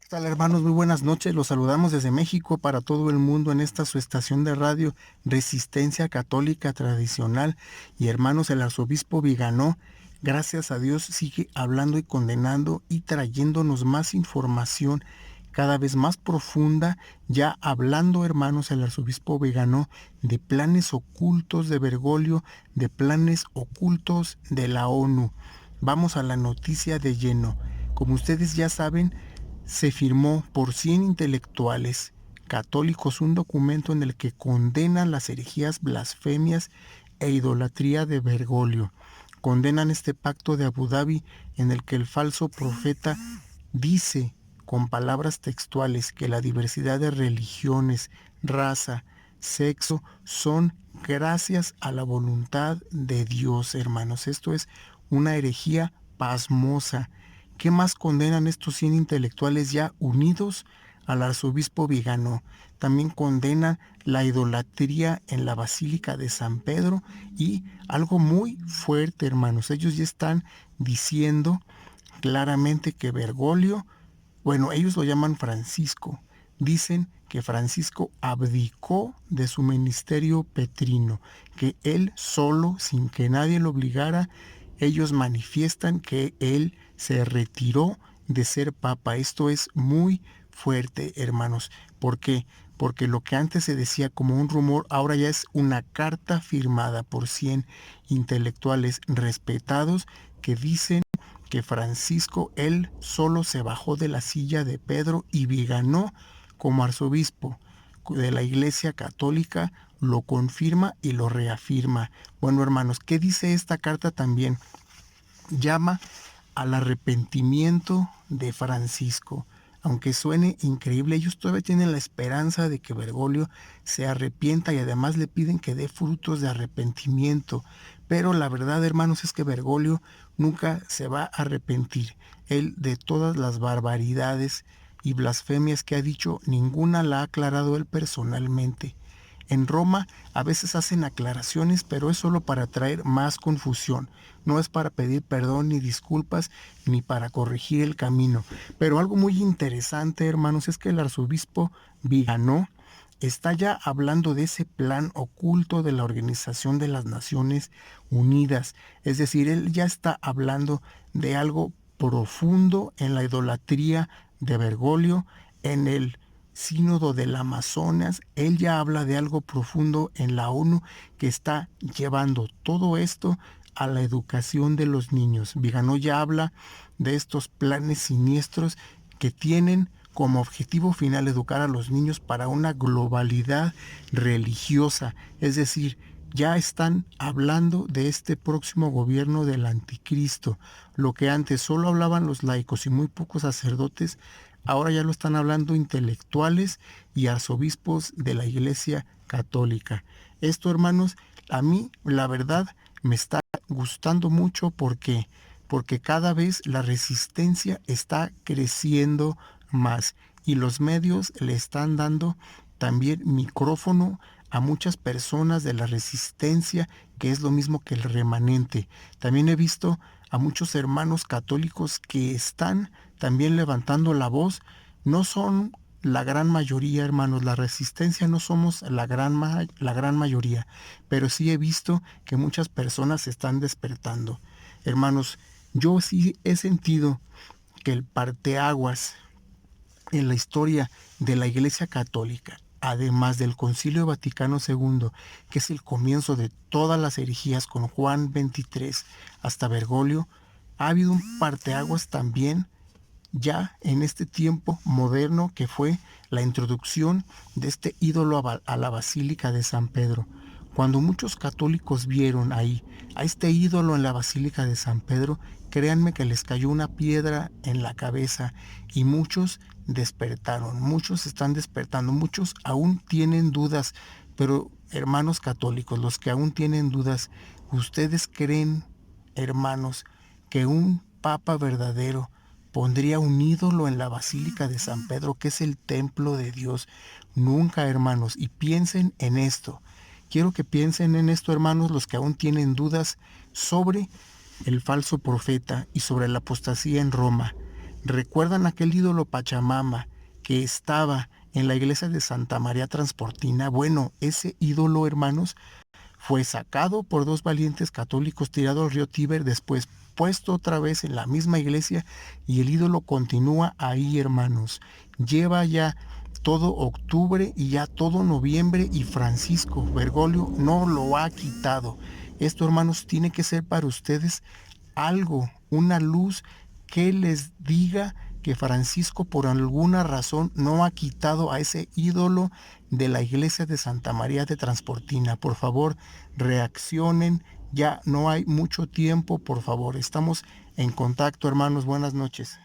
¿Qué tal, hermanos? Muy buenas noches. Los saludamos desde México para todo el mundo en esta su estación de radio Resistencia Católica Tradicional. Y hermanos, el arzobispo Viganó, gracias a Dios, sigue hablando y condenando y trayéndonos más información cada vez más profunda, ya hablando, hermanos, el arzobispo Viganó de planes ocultos de Bergoglio, de planes ocultos de la ONU. Vamos a la noticia de lleno. Como ustedes ya saben, se firmó por 100 intelectuales católicos un documento en el que condenan las herejías, blasfemias e idolatría de Bergoglio. Condenan este pacto de Abu Dhabi en el que el falso profeta dice con palabras textuales que la diversidad de religiones, raza, sexo son gracias a la voluntad de Dios, hermanos. Esto es una herejía pasmosa. ¿Qué más condenan estos 100 intelectuales ya unidos al arzobispo Viganó? También condenan la idolatría en la Basílica de San Pedro y algo muy fuerte, hermanos. Ellos ya están diciendo claramente que Bergoglio, bueno, ellos lo llaman Francisco, dicen que Francisco abdicó de su ministerio petrino, que él solo, sin que nadie lo obligara, ellos manifiestan que él se retiró de ser papa. Esto es muy fuerte, hermanos. ¿Por qué? Porque lo que antes se decía como un rumor, ahora ya es una carta firmada por 100 intelectuales respetados que dicen que Francisco, él solo se bajó de la silla de Pedro y Viganó como arzobispo de la Iglesia Católica lo confirma y lo reafirma. Bueno, hermanos, ¿qué dice esta carta también? Llama al arrepentimiento de Francisco. Aunque suene increíble, ellos todavía tienen la esperanza de que Bergoglio se arrepienta y además le piden que dé frutos de arrepentimiento. Pero la verdad, hermanos, es que Bergoglio nunca se va a arrepentir. Él de todas las barbaridades y blasfemias que ha dicho, ninguna la ha aclarado él personalmente. En Roma a veces hacen aclaraciones, pero es solo para traer más confusión. No es para pedir perdón ni disculpas, ni para corregir el camino. Pero algo muy interesante, hermanos, es que el arzobispo Viganó está ya hablando de ese plan oculto de la Organización de las Naciones Unidas. Es decir, él ya está hablando de algo profundo en la idolatría de Bergoglio, en el Sínodo del Amazonas. Él ya habla de algo profundo en la ONU que está llevando todo esto a la educación de los niños. Viganó ya habla de estos planes siniestros que tienen como objetivo final educar a los niños para una globalidad religiosa. Es decir, ya están hablando de este próximo gobierno del anticristo. Lo que antes solo hablaban los laicos y muy pocos sacerdotes, ahora ya lo están hablando intelectuales y arzobispos de la Iglesia Católica. Esto, hermanos, a mí la verdad me está gustando mucho porque cada vez la resistencia está creciendo más y los medios le están dando también micrófono a muchas personas de la resistencia, que es lo mismo que el remanente. También he visto a muchos hermanos católicos que están también levantando la voz. No son la gran mayoría, hermanos, la resistencia no somos la gran mayoría, pero sí he visto que muchas personas se están despertando. Hermanos, yo sí he sentido que el parteaguas en la historia de la Iglesia Católica, además del Concilio Vaticano II, que es el comienzo de todas las herejías con Juan XXIII hasta Bergoglio, ha habido un parteaguas también ya en este tiempo moderno que fue la introducción de este ídolo a la Basílica de San Pedro. Cuando muchos católicos vieron ahí a este ídolo en la Basílica de San Pedro, créanme que les cayó una piedra en la cabeza y muchos despertaron, muchos están despertando, muchos aún tienen dudas, pero hermanos católicos, los que aún tienen dudas, ¿ustedes creen, hermanos, que un papa verdadero pondría un ídolo en la Basílica de San Pedro, que es el templo de Dios? Nunca, hermanos, y piensen en esto. Quiero que piensen en esto, hermanos, los que aún tienen dudas sobre el falso profeta y sobre la apostasía en Roma. ¿Recuerdan aquel ídolo Pachamama que estaba en la iglesia de Santa María Transportina? Bueno, ese ídolo, hermanos, fue sacado por dos valientes católicos, tirado al río Tíber, después puesto otra vez en la misma iglesia, y el ídolo continúa ahí, hermanos. Lleva ya todo octubre y ya todo noviembre, y Francisco Bergoglio no lo ha quitado. Esto, hermanos, tiene que ser para ustedes algo, una luz que les diga que Francisco por alguna razón no ha quitado a ese ídolo de la iglesia de Santa María de Transportina. Por favor, reaccionen, ya no hay mucho tiempo, por favor. Estamos en contacto, hermanos. Buenas noches.